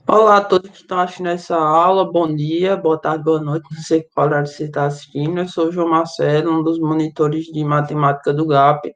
Olá a todos que estão assistindo essa aula, bom dia, boa tarde, boa noite, não sei qual horário você está assistindo. Eu sou o João Marcelo, um dos monitores de matemática do GAP,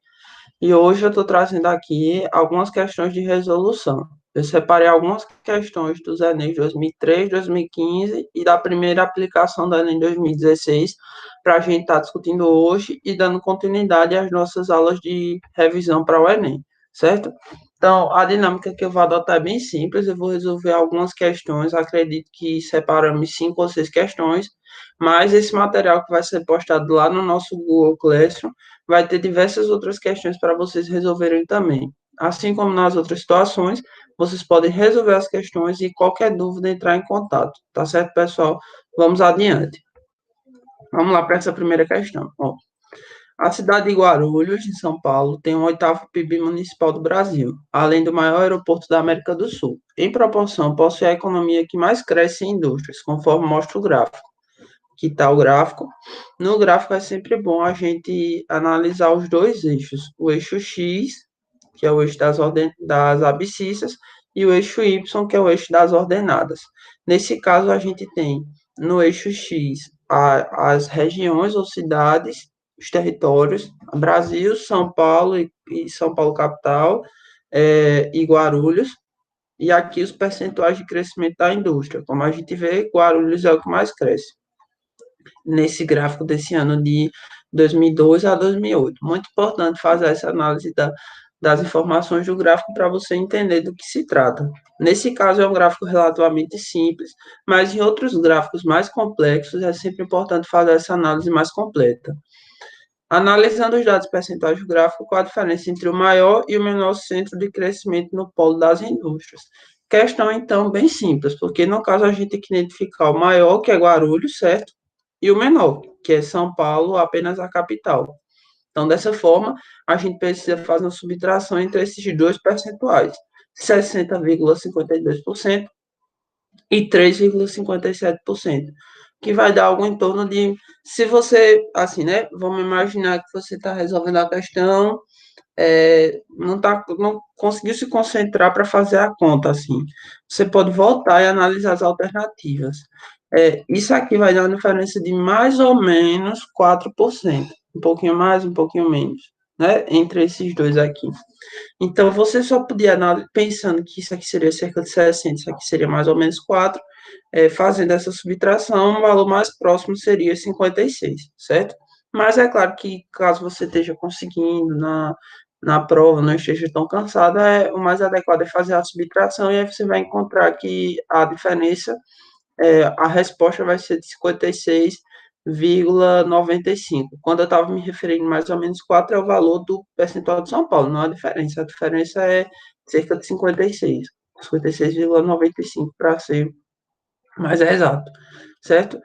e hoje eu estou trazendo aqui algumas questões de resolução. Eu separei algumas questões dos Enem 2003, 2015 e da primeira aplicação do Enem 2016 para a gente estar discutindo hoje e dando continuidade às nossas aulas de revisão para o Enem, certo? Então, a dinâmica que eu vou adotar é bem simples. Eu vou resolver algumas questões. Acredito que separamos 5 ou 6 questões, mas esse material que vai ser postado lá no nosso Google Classroom vai ter diversas outras questões para vocês resolverem também. Assim como nas outras situações, vocês podem resolver as questões e qualquer dúvida entrar em contato. Tá certo, pessoal? Vamos adiante. Vamos lá para essa primeira questão. Ó, a cidade de Guarulhos, em São Paulo, tem o oitavo PIB municipal do Brasil, além do maior aeroporto da América do Sul. Em proporção, possui a economia que mais cresce em indústrias, conforme mostra o gráfico. Aqui está o gráfico. No gráfico é sempre bom a gente analisar os dois eixos, o eixo X, que é o eixo das abscissas, e o eixo Y, que é o eixo das ordenadas. Nesse caso, a gente tem no eixo X as regiões ou cidades, os territórios, Brasil, São Paulo e São Paulo capital, e Guarulhos, e aqui os percentuais de crescimento da indústria. Como a gente vê, Guarulhos é o que mais cresce nesse gráfico desse ano de 2012 a 2008. Muito importante fazer essa análise das informações do gráfico para você entender do que se trata. Nesse caso, é um gráfico relativamente simples, mas em outros gráficos mais complexos, é sempre importante fazer essa análise mais completa. Analisando os dados percentuais do gráfico, qual a diferença entre o maior e o menor centro de crescimento no polo das indústrias? Questão, então, bem simples, porque no caso a gente tem que identificar o maior, que é Guarulhos, certo? E o menor, que é São Paulo, apenas a capital. Então, dessa forma, a gente precisa fazer uma subtração entre esses dois percentuais, 60,52% e 3,57%, que vai dar algo em torno de, se você, assim, né, vamos imaginar que você está resolvendo a questão, não conseguiu se concentrar para fazer a conta, assim, você pode voltar e analisar as alternativas. Isso aqui vai dar uma diferença de mais ou menos 4%, um pouquinho mais, um pouquinho menos, né, entre esses dois aqui. Então, você só podia, pensando que isso aqui seria cerca de 60, isso aqui seria mais ou menos 4, fazendo essa subtração, o valor mais próximo seria 56, certo? Mas é claro que, caso você esteja conseguindo na prova, não esteja tão cansado, o mais adequado é fazer a subtração, e aí você vai encontrar que a diferença, a resposta vai ser de 56,95. Quando eu estava me referindo mais ou menos 4 é o valor do percentual de São Paulo, não a diferença. A diferença é cerca de 56, 56,95 para ser mais exato, certo?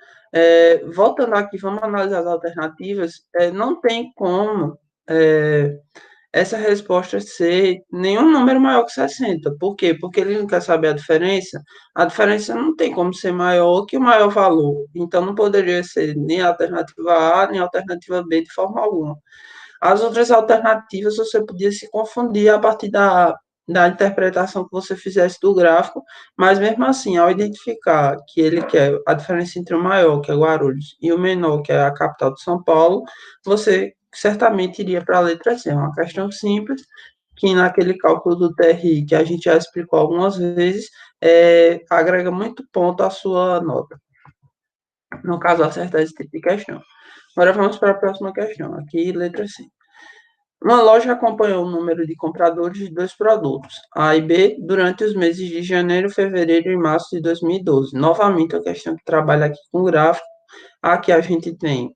Voltando aqui, vamos analisar as alternativas. Não tem como é, essa resposta ser nenhum número maior que 60. Por quê? Porque ele não quer saber a diferença. A diferença não tem como ser maior que o maior valor. Então, não poderia ser nem a alternativa A, nem a alternativa B de forma alguma. As outras alternativas você podia se confundir a partir da interpretação que você fizesse do gráfico, mas mesmo assim, ao identificar que ele quer a diferença entre o maior, que é Guarulhos, e o menor, que é a capital de São Paulo, você certamente iria para a letra C. É uma questão simples, que naquele cálculo do TRI, que a gente já explicou algumas vezes, agrega muito ponto à sua nota. No caso, acertar esse tipo de questão. Agora vamos para a próxima questão. Aqui, letra C. Uma loja acompanhou o número de compradores de dois produtos, A e B, durante os meses de janeiro, fevereiro e março de 2012. Novamente, a questão que trabalha aqui com gráfico. Aqui a gente tem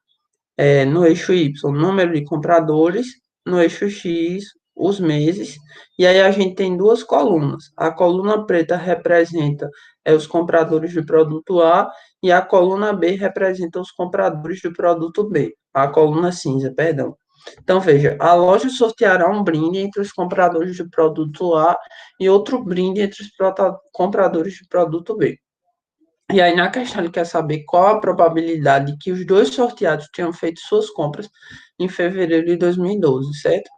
no eixo Y, número de compradores, no eixo X, os meses, e aí a gente tem duas colunas. A coluna preta representa os compradores do produto A, e a coluna B representa os compradores do produto B. A coluna cinza, perdão. Então, veja, a loja sorteará um brinde entre os compradores do produto A e outro brinde entre os compradores do produto B. E aí, na questão, ele quer saber qual a probabilidade que os dois sorteados tenham feito suas compras em fevereiro de 2012, certo?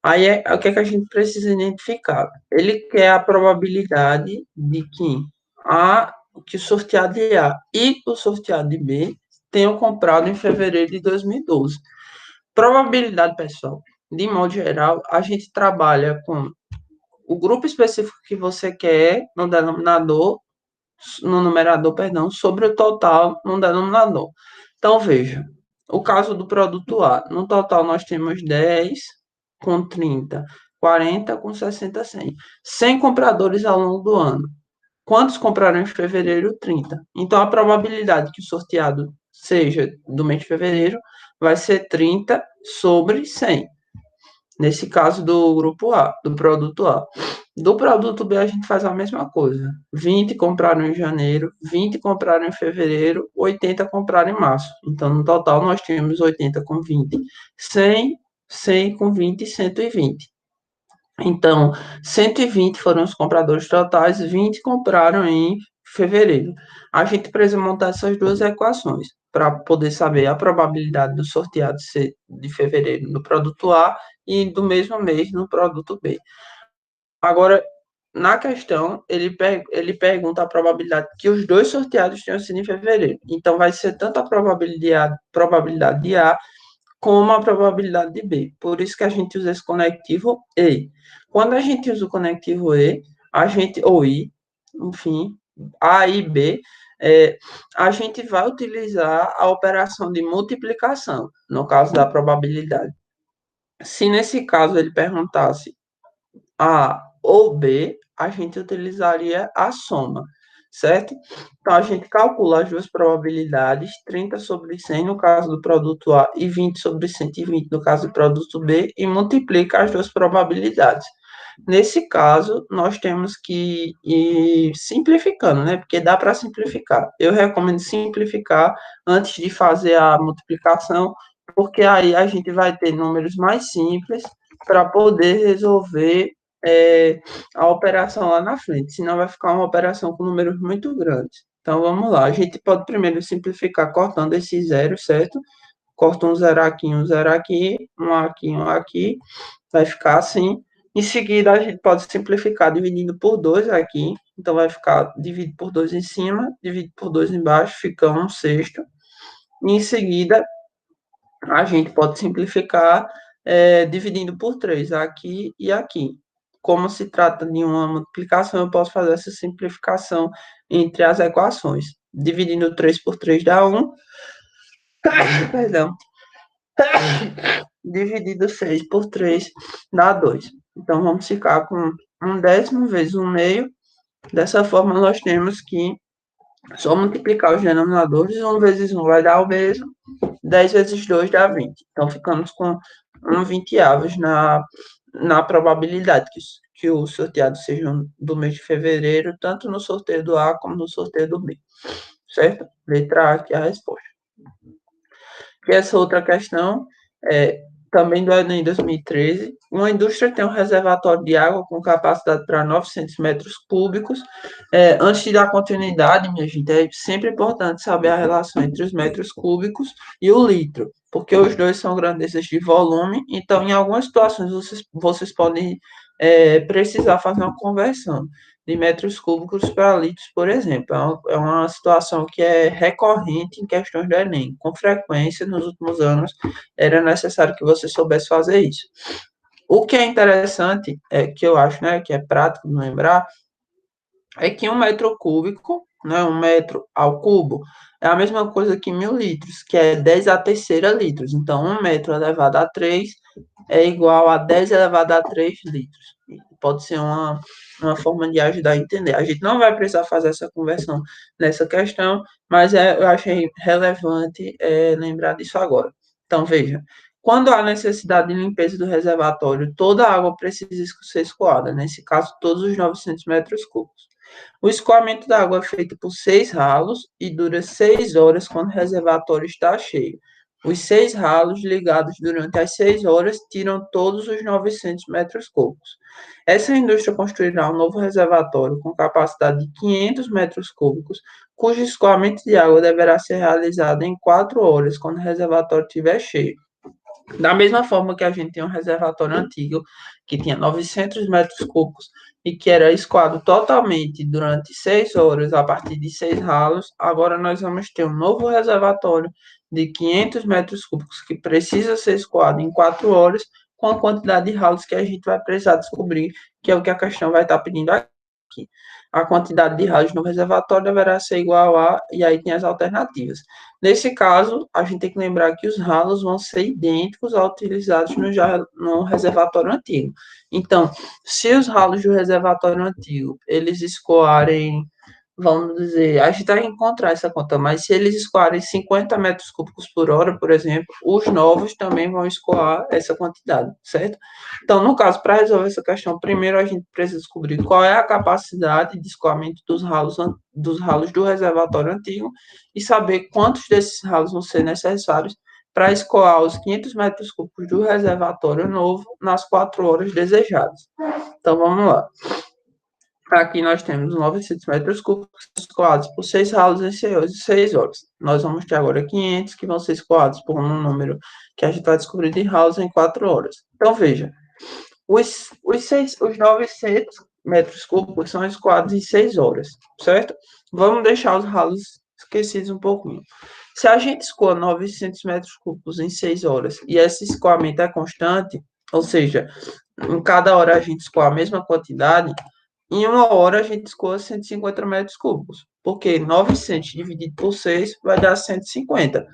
Aí o que é que a gente precisa identificar? Ele quer a probabilidade de que o sorteado de A e o sorteado de B tenham comprado em fevereiro de 2012. Probabilidade, pessoal, de modo geral, a gente trabalha com o grupo específico que você quer no numerador, perdão, sobre o total no denominador. Então, veja, o caso do produto A, no total nós temos 10 com 30, 40 com 60, 100. 100 compradores ao longo do ano. Quantos compraram em fevereiro? 30. Então, a probabilidade que o sorteado seja do mês de fevereiro vai ser 30 sobre 100. Nesse caso do grupo A, do produto A. Do produto B, a gente faz a mesma coisa. 20 compraram em janeiro, 20 compraram em fevereiro, 80 compraram em março. Então, no total, nós temos 80 com 20, 100, 100 com 20 e 120. Então, 120 foram os compradores totais, 20 compraram em fevereiro. A gente precisa montar essas duas equações para poder saber a probabilidade do sorteado ser de fevereiro no produto A e do mesmo mês no produto B. Agora, na questão, ele pergunta a probabilidade que os dois sorteados tenham sido em fevereiro. Então, vai ser tanto a probabilidade de A como a probabilidade de B. Por isso que a gente usa esse conectivo E. Quando a gente usa o conectivo E, ou I, enfim, A e B, a gente vai utilizar a operação de multiplicação, no caso da probabilidade. Se nesse caso ele perguntasse A ou B, a gente utilizaria a soma, certo? Então, a gente calcula as duas probabilidades, 30 sobre 100 no caso do produto A e 20 sobre 120 no caso do produto B, e multiplica as duas probabilidades. Nesse caso, nós temos que ir simplificando, né? Porque dá para simplificar. Eu recomendo simplificar antes de fazer a multiplicação, porque aí a gente vai ter números mais simples para poder resolver a operação lá na frente, senão vai ficar uma operação com números muito grandes. Então vamos lá, a gente pode primeiro simplificar cortando esses zeros, certo? Corta um zero aqui, um aqui, vai ficar assim. Em seguida, a gente pode simplificar dividindo por 2 aqui, então vai ficar dividido por 2 em cima, dividido por 2 embaixo, fica 1/6. E em seguida, a gente pode simplificar dividindo por 3 aqui e aqui. Como se trata de uma multiplicação, eu posso fazer essa simplificação entre as equações. Dividindo 3 por 3 dá 1. Perdão. Dividido 6 por 3 dá 2. Então, vamos ficar com 1/10 vezes 1/2. Dessa forma, nós temos que só multiplicar os denominadores. 1 vezes 1 vai dar o mesmo. 10 vezes 2 dá 20. Então, ficamos com 1/20 na probabilidade que o sorteado seja do mês de fevereiro, tanto no sorteio do A como no sorteio do B. Certo? Letra A aqui é a resposta. E essa outra questão é também do Enem 2013. Uma indústria tem um reservatório de água com capacidade para 900 metros cúbicos. Antes de dar continuidade, minha gente, é sempre importante saber a relação entre os metros cúbicos e o litro, porque os dois são grandezas de volume, então em algumas situações vocês podem precisar fazer uma conversão de metros cúbicos para litros, por exemplo. É uma situação que é recorrente em questões do Enem. Com frequência, nos últimos anos, era necessário que você soubesse fazer isso. O que é interessante, que eu acho, né, que é prático de lembrar, é que 1 metro cúbico, né, 1 metro ao cubo, é a mesma coisa que 1.000 litros, que é 10 à terceira litros. Então, 1 metro elevado a 3 é igual a 10 elevado a 3 litros. Pode ser uma forma de ajudar a entender. A gente não vai precisar fazer essa conversão nessa questão, mas eu achei relevante lembrar disso agora. Então, veja, quando há necessidade de limpeza do reservatório, toda a água precisa ser escoada, nesse caso, todos os 900 metros cúbicos. O escoamento da água é feito por 6 ralos e dura 6 horas quando o reservatório está cheio. Os 6 ralos ligados durante as 6 horas tiram todos os 900 metros cúbicos. Essa indústria construirá um novo reservatório com capacidade de 500 metros cúbicos, cujo escoamento de água deverá ser realizado em 4 horas quando o reservatório estiver cheio. Da mesma forma que a gente tem um reservatório antigo, que tinha 900 metros cúbicos e que era escoado totalmente durante 6 horas a partir de 6 ralos, agora nós vamos ter um novo reservatório de 500 metros cúbicos que precisa ser escoado em 4 horas, com a quantidade de ralos que a gente vai precisar descobrir, que é o que a questão vai estar pedindo aqui. A quantidade de ralos no reservatório deverá ser igual a, e aí tem as alternativas. Nesse caso, a gente tem que lembrar que os ralos vão ser idênticos aos utilizados no reservatório antigo. Então, se os ralos do reservatório antigo, eles escoarem, vamos dizer, a gente vai encontrar essa conta, mas se eles escoarem 50 metros cúbicos por hora, por exemplo, os novos também vão escoar essa quantidade, certo? Então, no caso, para resolver essa questão, primeiro a gente precisa descobrir qual é a capacidade de escoamento dos ralos do reservatório antigo e saber quantos desses ralos vão ser necessários para escoar os 500 metros cúbicos do reservatório novo nas 4 horas desejadas. Então, vamos lá. Aqui nós temos 900 metros cúbicos escoados por 6 ralos em 6 horas. Nós vamos ter agora 500 que vão ser escoados por um número que a gente vai descobrir de ralos em 4 horas. Então, veja, os 900 metros cúbicos são escoados em 6 horas, certo? Vamos deixar os ralos esquecidos um pouquinho. Se a gente escoa 900 metros cúbicos em 6 horas e esse escoamento é constante, ou seja, em cada hora a gente escoa a mesma quantidade, em uma hora a gente escoa 150 metros cúbicos, porque 900 dividido por 6 vai dar 150.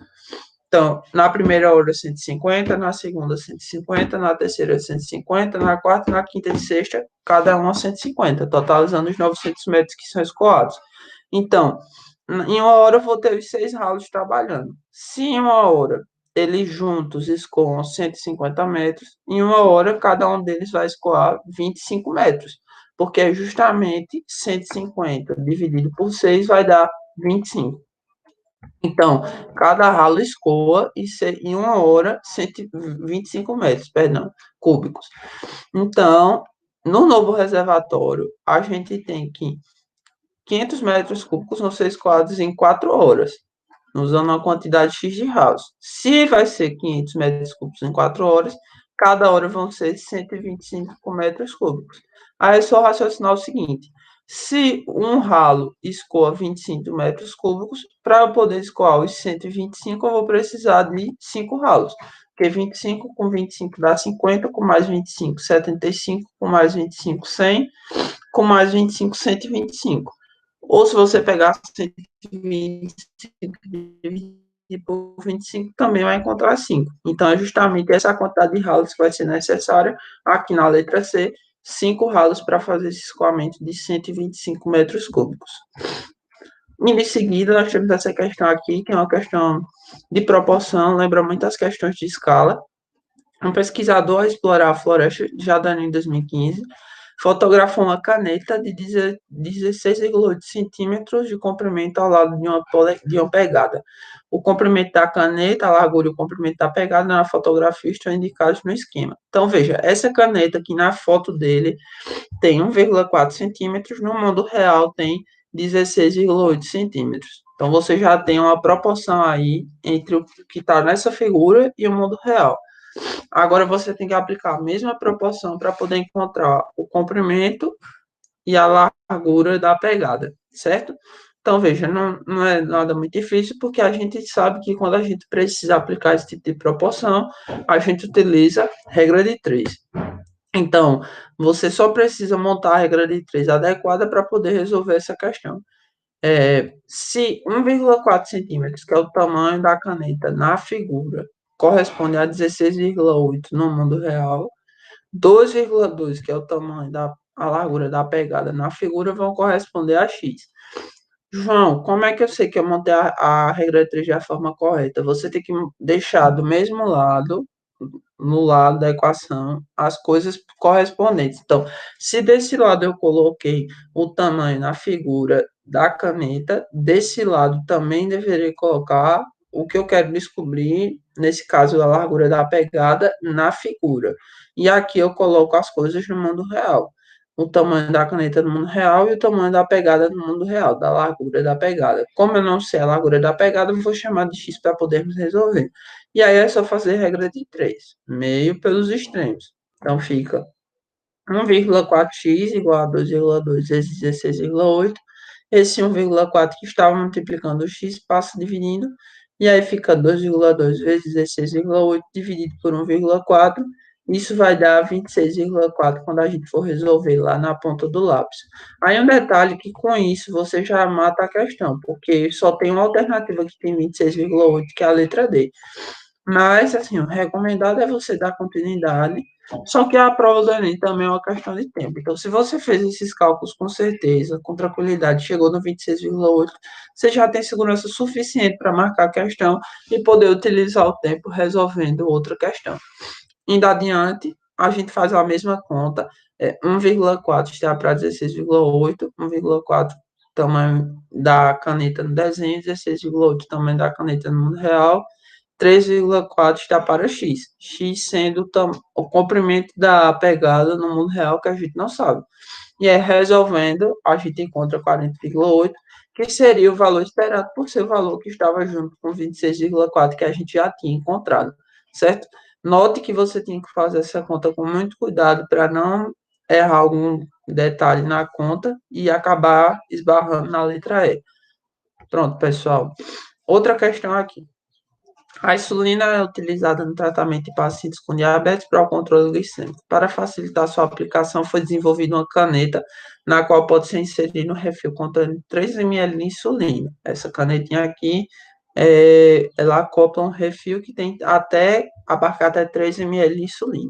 Então, na primeira hora 150, na segunda 150, na terceira 150, na quarta, na quinta e sexta, cada uma 150, totalizando os 900 metros que são escoados. Então, em uma hora eu vou ter os 6 ralos trabalhando. Se em uma hora eles juntos escoam 150 metros, em uma hora cada um deles vai escoar 25 metros, porque é justamente 150 dividido por 6 vai dar 25. Então, cada ralo escoa em uma hora 125 metros, perdão, cúbicos. Então, no novo reservatório, a gente tem que 500 metros cúbicos vão ser escoados em 4 horas, usando uma quantidade X de ralos. Se vai ser 500 metros cúbicos em 4 horas, cada hora vão ser 125 metros cúbicos. Aí é só raciocinar o seguinte: se um ralo escoa 25 metros cúbicos, para eu poder escoar os 125, eu vou precisar de 5 ralos. Porque 25 com 25 dá 50, com mais 25, 75, com mais 25, 100, com mais 25, 125. Ou se você pegar 125 dividido por 25, também vai encontrar 5. Então, é justamente essa quantidade de ralos que vai ser necessária aqui na letra C, 5 ralos para fazer esse escoamento de 125 metros cúbicos. E em seguida, nós temos essa questão aqui, que é uma questão de proporção, lembra muito as questões de escala. Um pesquisador a explorar a floresta de Jardine em 2015 fotografou uma caneta de 16,8 centímetros de comprimento ao lado de uma pegada. O comprimento da caneta, a largura e o comprimento da pegada na fotografia estão indicados no esquema. Então, veja, essa caneta aqui na foto dele tem 1,4 centímetros, no mundo real tem 16,8 centímetros. Então, você já tem uma proporção aí entre o que está nessa figura e o mundo real. Agora você tem que aplicar a mesma proporção para poder encontrar o comprimento e a largura da pegada, certo? Então, veja, não é nada muito difícil, porque a gente sabe que quando a gente precisa aplicar esse tipo de proporção, a gente utiliza regra de 3. Então, você só precisa montar a regra de 3 adequada para poder resolver essa questão. Se 1,4 centímetros, que é o tamanho da caneta na figura, corresponde a 16,8 no mundo real, 2,2, que é o tamanho a largura da pegada na figura, vão corresponder a X. João, como é que eu sei que eu montei a regra de 3 da forma correta? Você tem que deixar do mesmo lado, no lado da equação, as coisas correspondentes. Então, se desse lado eu coloquei o tamanho na figura da caneta, desse lado também deveria colocar o que eu quero descobrir, nesse caso, a largura da pegada na figura. E aqui eu coloco as coisas no mundo real. o tamanho da caneta no mundo real e o tamanho da pegada no mundo real, da largura da pegada. Como eu não sei a largura da pegada, eu vou chamar de x para podermos resolver. E aí é só fazer regra de 3, meio pelos extremos. Então fica 1,4x igual a 2,2 vezes 16,8. Esse 1,4 que estava multiplicando o x passa dividindo, e aí fica 2,2 vezes 16,8 dividido por 1,4. Isso vai dar 26,4 quando a gente for resolver lá na ponta do lápis. Aí um detalhe que com isso você já mata a questão, porque só tem uma alternativa que tem 26,8, que é a letra D. Mas, assim, o recomendado é você dar continuidade. Só que a prova do Enem também é uma questão de tempo. Então, se você fez esses cálculos com certeza, com tranquilidade, chegou no 26,8, você já tem segurança suficiente para marcar a questão e poder utilizar o tempo resolvendo outra questão. Indo adiante, a gente faz a mesma conta. 1,4 está para 16,8, 1,4 tamanho da caneta no desenho, 16,8 tamanho da caneta no mundo real, 3,4 está para x. X sendo o comprimento da pegada no mundo real que a gente não sabe. E aí, resolvendo, a gente encontra 40,8, que seria o valor esperado por ser o valor que estava junto com 26,4 que a gente já tinha encontrado, certo? Note que você tem que fazer essa conta com muito cuidado para não errar algum detalhe na conta e acabar esbarrando na letra E. Pronto, pessoal. Outra questão aqui. A insulina é utilizada no tratamento de pacientes com diabetes para o controle glicêmico. Para facilitar sua aplicação, foi desenvolvida uma caneta na qual pode ser inserido um refil contendo 3 ml de insulina. Essa canetinha aqui, ela acopla um refil que tem até abarcar até 3 ml de insulina.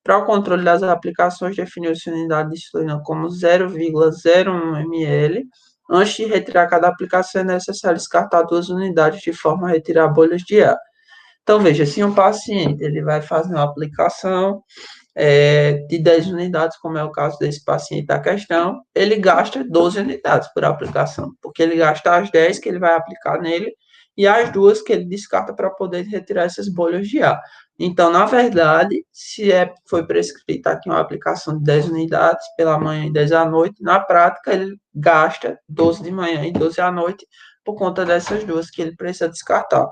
Para o controle das aplicações, definiu-se a unidade de insulina como 0,01 ml. Antes de retirar cada aplicação, é necessário descartar 2 unidades de forma a retirar bolhas de ar. Então, veja, se um paciente ele vai fazer uma aplicação de 10 unidades, como é o caso desse paciente da questão, ele gasta 12 unidades por aplicação, porque ele gasta as 10 que ele vai aplicar nele e as duas que ele descarta para poder retirar essas bolhas de ar. Então, na verdade, se foi prescrita aqui uma aplicação de 10 unidades pela manhã e 10 à noite, na prática ele gasta 12 de manhã e 12 à noite por conta dessas duas que ele precisa descartar.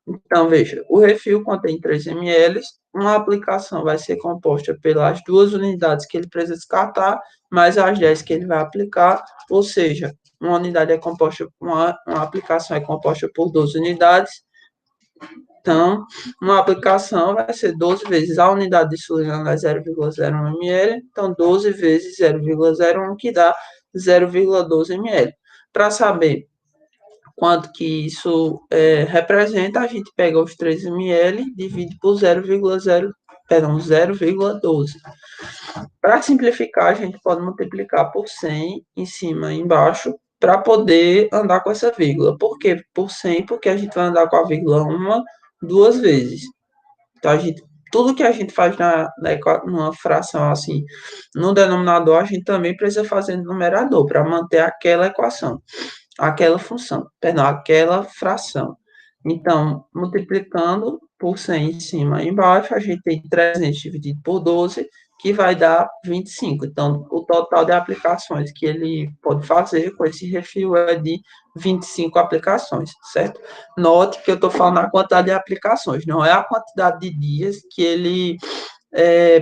Então, veja, o refil contém 3 ml, uma aplicação vai ser composta pelas 2 unidades que ele precisa descartar, mais as 10 que ele vai aplicar, ou seja, uma unidade é composta, uma aplicação é composta por 12 unidades, então, uma aplicação vai ser 12 vezes a unidade de insulina, 0,01 ml, então 12 vezes 0,01, que dá 0,12 ml. Para saber quanto que isso representa, a gente pega os 3 ml, divide por 0,12. Para simplificar, a gente pode multiplicar por 100 em cima e embaixo, para poder andar com essa vírgula. Por quê? Por 100, porque a gente vai andar com a vírgula uma, duas vezes. Então, tudo que a gente faz numa fração assim, no denominador, a gente também precisa fazer no numerador, para manter aquela equação, aquela função, perdão, aquela fração. Então, multiplicando por 100 em cima e embaixo, a gente tem 300 dividido por 12, que vai dar 25. Então, o total de aplicações que ele pode fazer com esse refil é de 25 aplicações, certo? Note que eu estou falando a quantidade de aplicações, não é a quantidade de dias que ele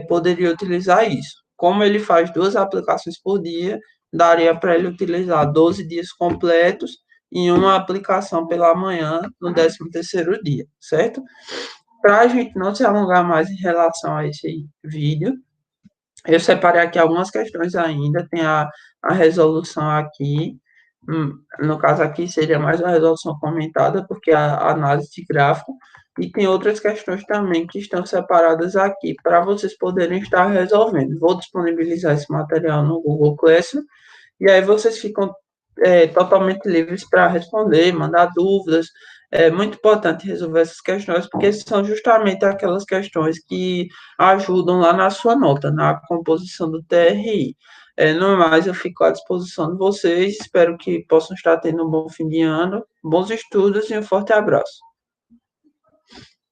poderia utilizar isso. Como ele faz 2 aplicações por dia, daria para ele utilizar 12 dias completos em uma aplicação pela manhã no 13º dia, certo? Para a gente não se alongar mais em relação a esse vídeo, eu separei aqui algumas questões ainda, tem a resolução aqui, no caso aqui seria mais uma resolução comentada, porque a análise de gráfico, e tem outras questões também que estão separadas aqui, para vocês poderem estar resolvendo. Vou disponibilizar esse material no Google Classroom, e aí vocês ficam totalmente livres para responder, mandar dúvidas. É muito importante resolver essas questões, porque são justamente aquelas questões que ajudam lá na sua nota, na composição do TRI. No mais, eu fico à disposição de vocês, espero que possam estar tendo um bom fim de ano, bons estudos e um forte abraço.